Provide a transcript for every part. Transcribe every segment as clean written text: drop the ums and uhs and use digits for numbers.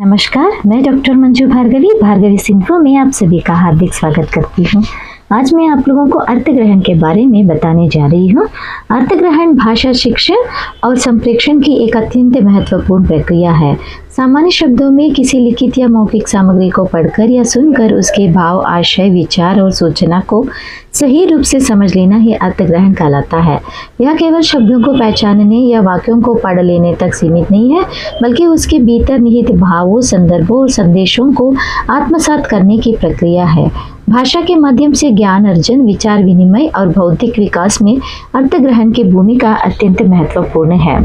नमस्कार, मैं डॉक्टर मंजू भार्गवी सिंफो में आप सभी का हार्दिक स्वागत करती हूँ। आज मैं आप लोगों को अर्थग्रहण के बारे में बताने जा रही हूँ। अर्थग्रहण भाषा शिक्षण और संप्रेषण की एक अत्यंत महत्वपूर्ण प्रक्रिया है। सामान्य शब्दों में किसी लिखित या मौखिक सामग्री को पढ़कर या सुनकर उसके भाव, आशय, विचार और सूचना को सही रूप से समझ लेना ही अर्थग्रहण कहलाता है। यह केवल शब्दों को पहचानने या वाक्यों को पढ़ लेने तक सीमित नहीं है, बल्कि उसके भीतर निहित भावों, संदर्भों और संदेशों को आत्मसात करने की प्रक्रिया है। भाषा के माध्यम से ज्ञान अर्जन, विचार विनिमय और बौद्धिक विकास में अर्थग्रहण की भूमिका अत्यंत महत्वपूर्ण है।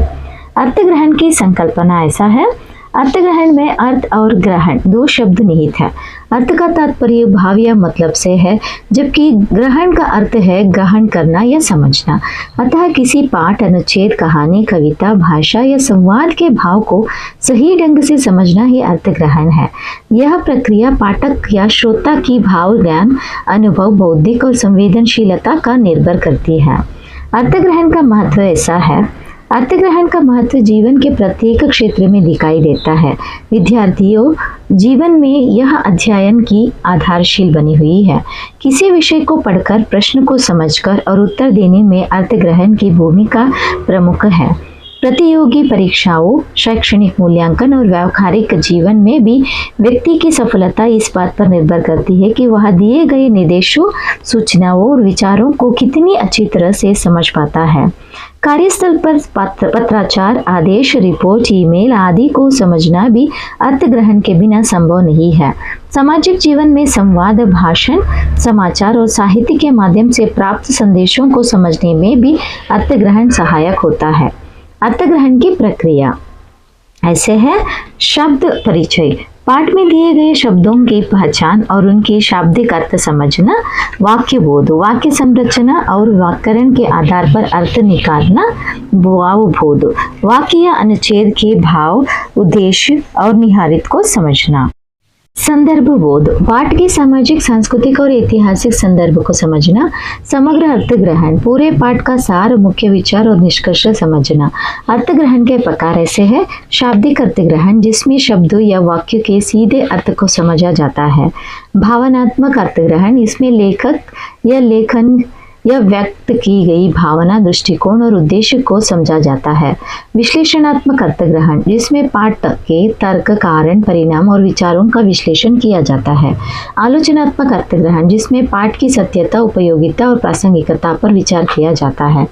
अर्थग्रहण की संकल्पना ऐसा है। अर्थग्रहण में अर्थ और ग्रहण दो शब्द निहित है। अर्थ का तात्पर्य भाव या मतलब से है, जबकि ग्रहण का अर्थ है ग्रहण करना या समझना। अतः किसी पाठ, अनुच्छेद, कहानी, कविता, भाषा या संवाद के भाव को सही ढंग से समझना ही अर्थग्रहण है। यह प्रक्रिया पाठक या श्रोता की भाव, ज्ञान, अनुभव, बौद्धिक और संवेदनशीलता का निर्भर करती है। अर्थग्रहण का महत्व ऐसा है। अर्थग्रहण का महत्व जीवन के प्रत्येक क्षेत्र में दिखाई देता है। विद्यार्थियों जीवन में यह अध्ययन की आधारशिला बनी हुई है। किसी विषय को पढ़कर, प्रश्न को समझकर और उत्तर देने में अर्थग्रहण की भूमिका प्रमुख है। प्रतियोगी परीक्षाओं, शैक्षणिक मूल्यांकन और व्यावहारिक जीवन में भी व्यक्ति की सफलता इस बात पर निर्भर करती है कि वह दिए गए निर्देशों, सूचनाओं और विचारों को कितनी अच्छी तरह से समझ पाता है। कार्यस्थल पर पत्राचार, आदेश, रिपोर्ट, ईमेल आदि को समझना भी अर्थग्रहण के बिना संभव नहीं है। सामाजिक जीवन में संवाद, भाषण, समाचार और साहित्य के माध्यम से प्राप्त संदेशों को समझने में भी अर्थग्रहण सहायक होता है। अर्थग्रहण की प्रक्रिया ऐसे है। शब्द परिचय, पाठ में दिए गए शब्दों की पहचान और उनकी शाब्दिक अर्थ समझना। वाक्य बोध, वाक्य संरचना और व्याकरण के आधार पर अर्थ निकालना। भाव बोध, वाक्य या अनुच्छेद के भाव, उद्देश्य और निहितार्थ को समझना। संदर्भ बोध, पाठ के सामाजिक, सांस्कृतिक और ऐतिहासिक संदर्भ को समझना। समग्र अर्थग्रहण, पूरे पाठ का सार, मुख्य विचार और निष्कर्ष समझना। अर्थग्रहण के प्रकार ऐसे है। शाब्दिक अर्थग्रहण, जिसमें शब्दों या वाक्य के सीधे अर्थ को समझा जाता है। भावनात्मक अर्थग्रहण, इसमें लेखक या लेखन या व्यक्त की गई भावना, दृष्टिकोण और उद्देश्य को समझा जाता है। विश्लेषणात्मक अर्थग्रहण, जिसमें पाठ के तर्क, कारण, परिणाम और विचारों का विश्लेषण किया जाता है। आलोचनात्मक अर्थग्रहण, जिसमें पाठ की सत्यता, उपयोगिता और प्रासंगिकता पर विचार किया जाता है।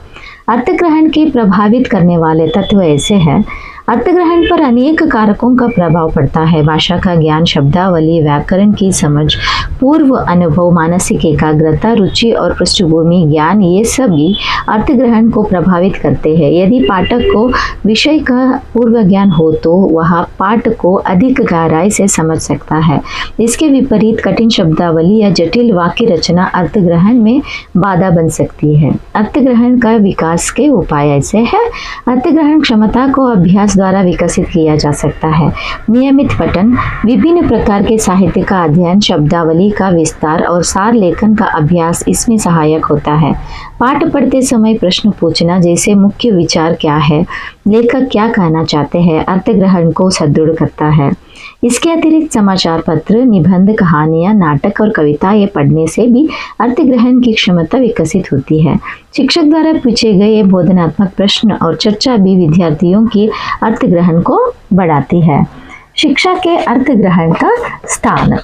अर्थग्रहण के प्रभावित करने वाले तत्व ऐसे हैं। अर्थग्रहण पर अनेक कारकों का प्रभाव पड़ता है। भाषा का ज्ञान, शब्दावली, व्याकरण की समझ, पूर्व अनुभव, मानसिक एकाग्रता, रुचि और पृष्ठभूमि ज्ञान, ये सभी अर्थग्रहण को प्रभावित करते हैं। यदि पाठक को विषय का पूर्व ज्ञान हो तो वह पाठ को अधिक गहराई से समझ सकता है। इसके विपरीत कठिन शब्दावली या जटिल वाक्य रचना अर्थग्रहण में बाधा बन सकती है। अर्थग्रहण का विकास के उपाय ऐसे है। अर्थग्रहण क्षमता को अभ्यास द्वारा विकसित किया जा सकता है। नियमित पठन, विभिन्न प्रकार के साहित्य का अध्ययन, शब्दावली का विस्तार और सार लेखन का अभ्यास इसमें सहायक होता है। पाठ पढ़ते समय प्रश्न पूछना, जैसे मुख्य विचार क्या है, लेखक क्या कहना चाहते हैं, अर्थग्रहण को सुदृढ़ करता है। इसके अतिरिक्त समाचार पत्र, निबंध, कहानियां, नाटक और कविताएं पढ़ने से भी अर्थग्रहण की क्षमता विकसित होती है। शिक्षक द्वारा पूछे गए बोधनात्मक प्रश्न और चर्चा भी विद्यार्थियों की अर्थग्रहण को बढ़ाती है। शिक्षा के अर्थग्रहण का स्थान,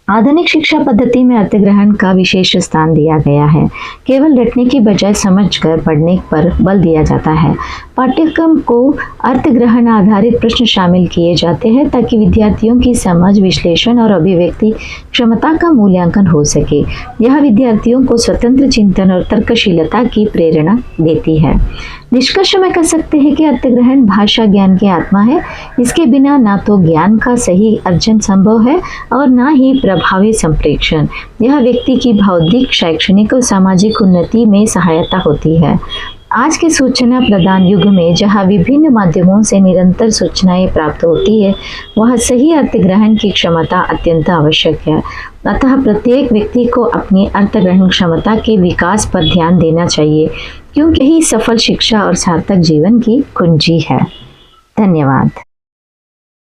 आधुनिक शिक्षा पद्धति में अर्थग्रहण का विशेष स्थान दिया गया है। केवल रटने की बजाय समझकर पढ़ने पर बल दिया जाता है। पाठ्यक्रम को अर्थग्रहण आधारित प्रश्न शामिल किए जाते हैं ताकि विद्यार्थियों की समझ, विश्लेषण और अभिव्यक्ति क्षमता का मूल्यांकन हो सके। यह विद्यार्थियों को स्वतंत्र चिंतन और तर्कशीलता की प्रेरणा देती है। निष्कर्ष में कह सकते हैं कि अर्थग्रहण भाषा ज्ञान की आत्मा है। इसके बिना ना तो ज्ञान का सही अर्जन संभव है और ना ही प्रभावी संप्रेषण। यह व्यक्ति की बौद्धिक, शैक्षणिक और सामाजिक उन्नति में सहायता होती है। आज के सूचना प्रदान युग में जहां विभिन्न माध्यमों से निरंतर सूचनाएं प्राप्त होती है, वह सही अर्थग्रहण की क्षमता अत्यंत आवश्यक है। अतः प्रत्येक व्यक्ति को अपनी अर्थग्रहण क्षमता के विकास पर ध्यान देना चाहिए, क्योंकि यही सफल शिक्षा और सार्थक जीवन की कुंजी है। धन्यवाद।